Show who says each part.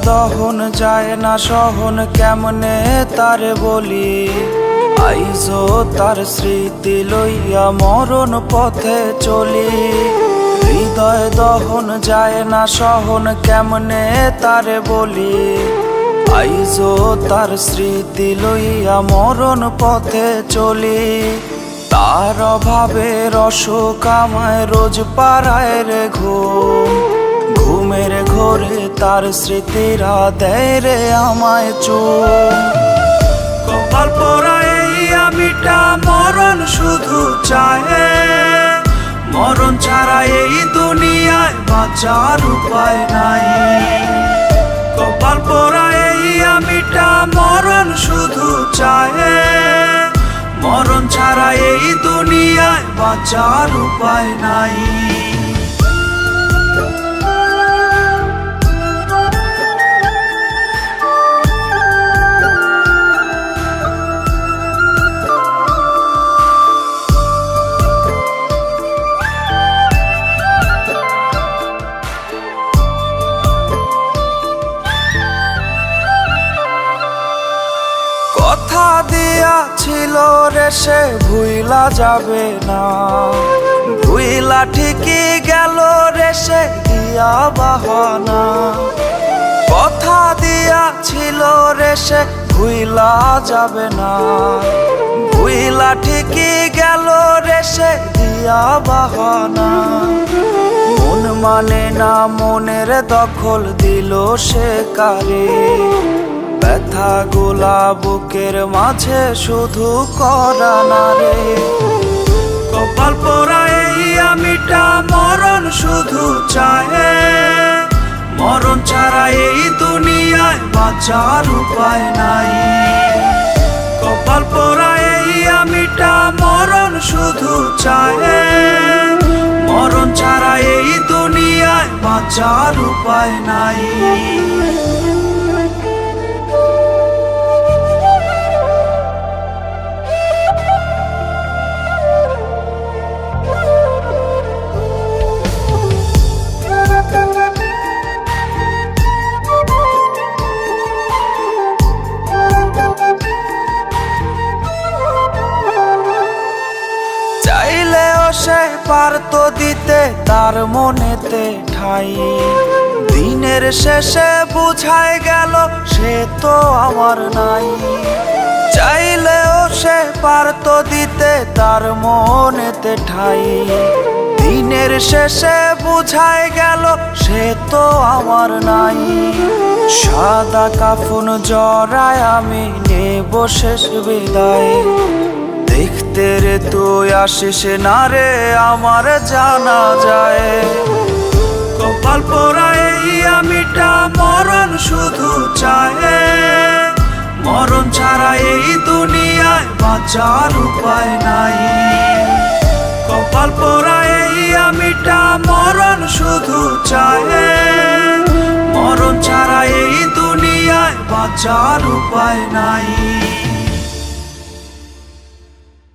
Speaker 1: দহন যায় না সহন কেমনে তারে বলি, আইজো তার স্মৃতি লইয়া মরণ পথে চলি। হৃদয় দহন যায় না সহন কেমনে তারে বলি, আইজো তার স্মৃতি লইয়া মরণ পথে চলি। তার অভাবে অসুখ আমায় রোজ পাড়ায় রে ঘুম, ঘুমের ঘোরে তার স্মৃতিরা দেয় রে আমায় চুম। কপাল পোড়া এই আমিটা মরণ শুধু চায়, মরণ ছাড়া এই দুনিয়ায় বাঁচার উপায় নাই। কপাল পোড়া এই আমিটা মরণ শুধু চায়, মরণ ছাড়া এই দুনিয়ায় বাঁচার উপায় নাই। কথা দিয়াছিল রে সে ভুইলা যাবে না, ভুইলা ঠিকই গেল রে সে দিয়া বাহানা। কথা দিয়াছিল রে সে ভুইলা যাবে না, ভুইলা ঠিকই গেল রে সে দিয়া বাহানা। মন মানে না মনের দখল দিল সে কারে, ব্যথা গোলা বুকের মাঝে শুধু করা না রে। কপাল পোড়া এই আমিটা মরণ শুধু চায়, মরণ ছাড়া এই দুনিয়ায় বাঁচার উপায় নাই। কপাল পোড়া এই আমিটা মরণ শুধু চায়, মরণ ছাড়া এই দুনিয়ায় বাঁচার উপায় নাই। সে পারতো দিতে তার মনেতে ঠাই, দিনের শেষে বুঝায় গেল সে তো আমার নাই। চাইলেও সে পারতো দিতে তার মনেতে ঠাই, দিনের শেষে বুঝায় গেল সে তো আমার নাই। সাদা কাফন জড়ায় আমি নেব শেষ বিদায়, দেখতে রে তুই আসিস না রে আমার জানা যায়। কপাল পোড়া এই আমিটা মরণ শুধু চায়, মরণ ছাড়া এই দুনিয়ায় বাঁচার উপায় নাই। কপাল পোড়া এই আমিটা মরণ শুধু চায়, মরণ ছাড়া এই দুনিয়ায় বাঁচার উপায় নাই।